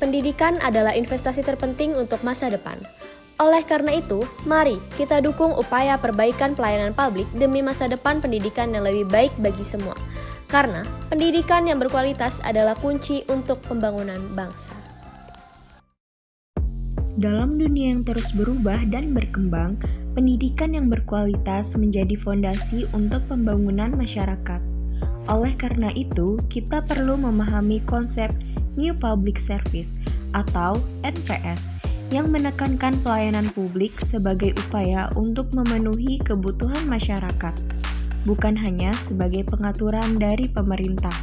Pendidikan adalah investasi terpenting untuk masa depan. Oleh karena itu, mari kita dukung upaya perbaikan pelayanan publik demi masa depan pendidikan yang lebih baik bagi semua. Karena pendidikan yang berkualitas adalah kunci untuk pembangunan bangsa. Dalam dunia yang terus berubah dan berkembang, pendidikan yang berkualitas menjadi fondasi untuk pembangunan masyarakat. Oleh karena itu, kita perlu memahami konsep New Public Service atau NPS yang menekankan pelayanan publik sebagai upaya untuk memenuhi kebutuhan masyarakat, bukan hanya sebagai pengaturan dari pemerintah.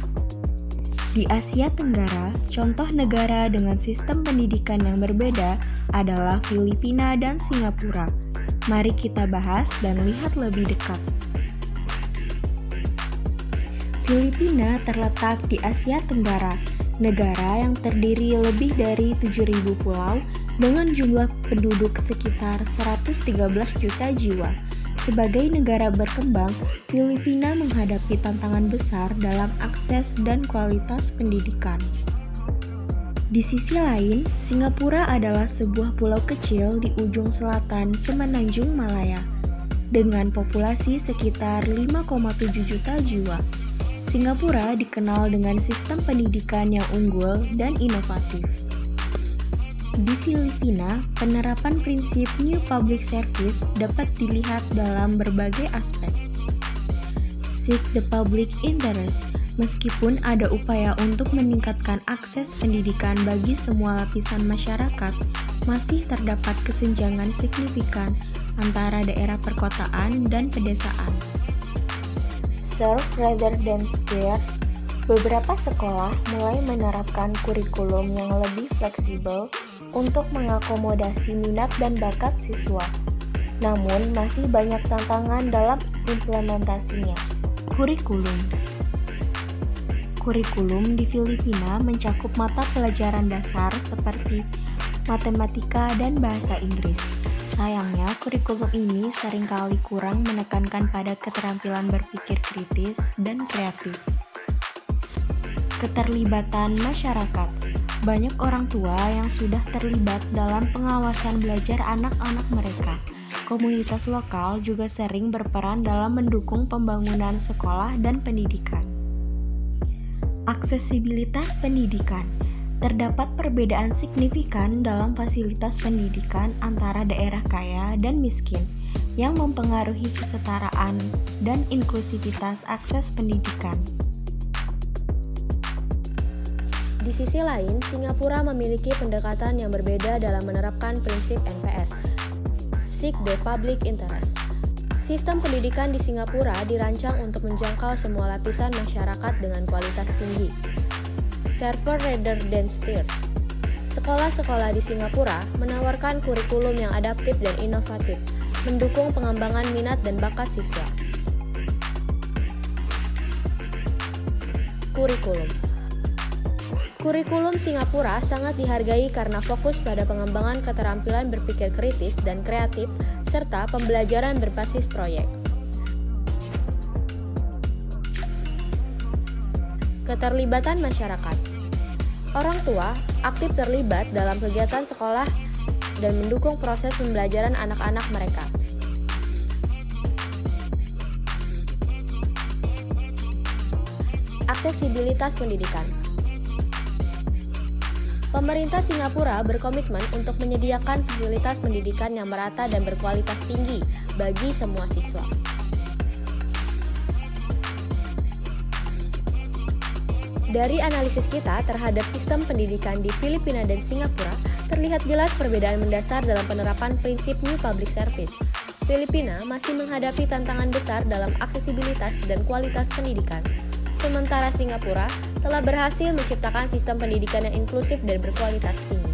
Di Asia Tenggara, contoh negara dengan sistem pendidikan yang berbeda adalah Filipina dan Singapura. Mari kita bahas dan lihat lebih dekat. Filipina terletak di Asia Tenggara, negara yang terdiri lebih dari 7.000 pulau dengan jumlah penduduk sekitar 113 juta jiwa. Sebagai negara berkembang, Filipina menghadapi tantangan besar dalam akses dan kualitas pendidikan. Di sisi lain, Singapura adalah sebuah pulau kecil di ujung selatan Semenanjung Malaya, dengan populasi sekitar 5,7 juta jiwa. Singapura dikenal dengan sistem pendidikan yang unggul dan inovatif. Di Filipina, penerapan prinsip New Public Service dapat dilihat dalam berbagai aspek. Seek the public interest. Meskipun ada upaya untuk meningkatkan akses pendidikan bagi semua lapisan masyarakat, masih terdapat kesenjangan signifikan antara daerah perkotaan dan pedesaan. Serve rather than steer. Beberapa sekolah mulai menerapkan kurikulum yang lebih fleksibel untuk mengakomodasi minat dan bakat siswa. Namun, masih banyak tantangan dalam implementasinya. Kurikulum di Filipina mencakup mata pelajaran dasar seperti matematika dan bahasa Inggris. Sayangnya, kurikulum ini seringkali kurang menekankan pada keterampilan berpikir kritis dan kreatif. Keterlibatan masyarakat. Banyak orang tua yang sudah terlibat dalam pengawasan belajar anak-anak mereka. Komunitas lokal juga sering berperan dalam mendukung pembangunan sekolah dan pendidikan. Aksesibilitas pendidikan. Terdapat perbedaan signifikan dalam fasilitas pendidikan antara daerah kaya dan miskin yang mempengaruhi kesetaraan dan inklusivitas akses pendidikan. Di sisi lain, Singapura memiliki pendekatan yang berbeda dalam menerapkan prinsip NPS, Seek the Public Interest. Sistem pendidikan di Singapura dirancang untuk menjangkau semua lapisan masyarakat dengan kualitas tinggi. Serve rather than steer. Sekolah-sekolah di Singapura menawarkan kurikulum yang adaptif dan inovatif, mendukung pengembangan minat dan bakat siswa. Kurikulum Singapura sangat dihargai karena fokus pada pengembangan keterampilan berpikir kritis dan kreatif, serta pembelajaran berbasis proyek. Keterlibatan masyarakat. Orang tua aktif terlibat dalam kegiatan sekolah dan mendukung proses pembelajaran anak-anak mereka. Aksesibilitas pendidikan. Pemerintah Singapura berkomitmen untuk menyediakan fasilitas pendidikan yang merata dan berkualitas tinggi bagi semua siswa. Dari analisis kita terhadap sistem pendidikan di Filipina dan Singapura, terlihat jelas perbedaan mendasar dalam penerapan prinsip New Public Service. Filipina masih menghadapi tantangan besar dalam aksesibilitas dan kualitas pendidikan. Sementara Singapura telah berhasil menciptakan sistem pendidikan yang inklusif dan berkualitas tinggi.